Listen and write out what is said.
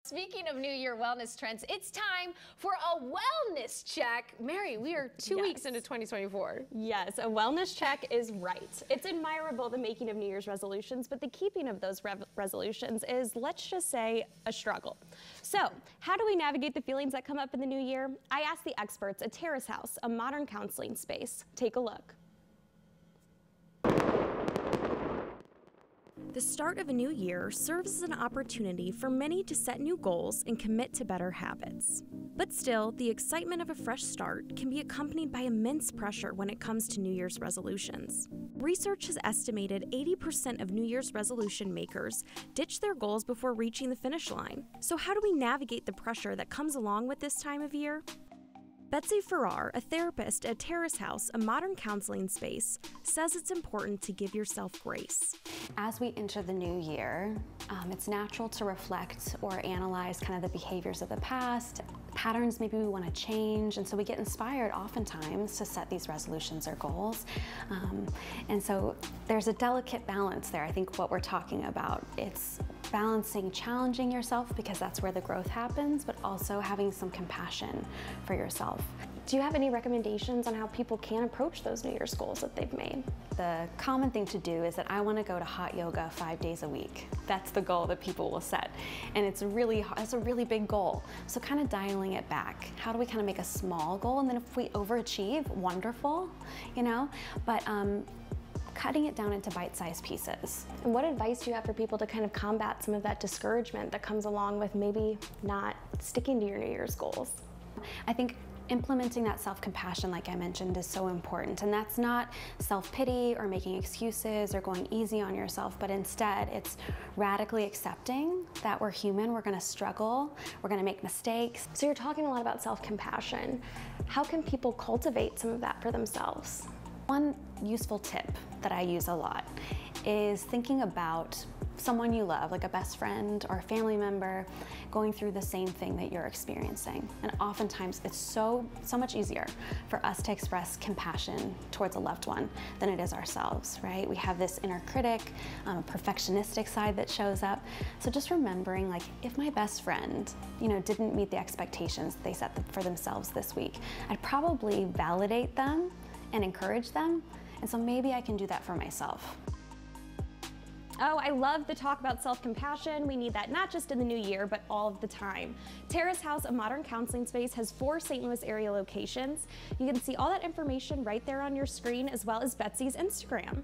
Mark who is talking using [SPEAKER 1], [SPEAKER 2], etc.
[SPEAKER 1] Speaking of New Year wellness trends, it's time for a wellness check. Mary, we are two weeks into 2024.
[SPEAKER 2] Yes, a wellness check is right. It's admirable, the making of New Year's resolutions, but the keeping of those resolutions is, let's just say, a struggle. So, how do we navigate the feelings that come up in the new year? I asked the experts at Terrace House, a modern counseling space. Take a look. The start of a new year serves as an opportunity for many to set new goals and commit to better habits. But still, the excitement of a fresh start can be accompanied by immense pressure when it comes to New Year's resolutions. Research has estimated 80% of New Year's resolution makers ditch their goals before reaching the finish line. So how do we navigate the pressure that comes along with this time of year? Betsy Farrar, a therapist at Terrace House, a modern counseling space, says it's important to give yourself grace.
[SPEAKER 3] As we enter the new year, it's natural to reflect or analyze kind of the behaviors of the past, patterns maybe we want to change, and so we get inspired oftentimes to set these resolutions or goals. And so there's a delicate balance there. I think what we're talking about, it's balancing challenging yourself because that's where the growth happens, but also having some compassion for yourself.
[SPEAKER 2] Do you have any recommendations on how people can approach those New Year's goals that they've made?
[SPEAKER 3] The common thing to do is that I want to go to hot yoga 5 days a week. That's the goal that people will set. And it's a really big goal. So kind of dialing it back. How do we kind of make a small goal? And then if we overachieve, wonderful, you know? But cutting it down into bite-sized pieces.
[SPEAKER 2] And what advice do you have for people to kind of combat some of that discouragement that comes along with maybe not sticking to your New Year's goals?
[SPEAKER 3] I think implementing that self-compassion, like I mentioned, is so important. And that's not self-pity or making excuses or going easy on yourself, but instead it's radically accepting that we're human, we're gonna struggle, we're gonna make mistakes.
[SPEAKER 2] So you're talking a lot about self-compassion. How can people cultivate some of that for themselves?
[SPEAKER 3] One useful tip that I use a lot is thinking about someone you love, like a best friend or a family member, going through the same thing that you're experiencing. And oftentimes it's so much easier for us to express compassion towards a loved one than it is ourselves, right? We have this inner critic, perfectionistic side that shows up. So just remembering, like, if my best friend, didn't meet the expectations they set for themselves this week, I'd probably validate them and encourage them. And so maybe I can do that for myself.
[SPEAKER 2] Oh, I love the talk about self-compassion. We need that not just in the new year, but all of the time. Terrace House, a modern counseling space, has 4 St. Louis area locations. You can see all that information right there on your screen, as well as Betsy's Instagram.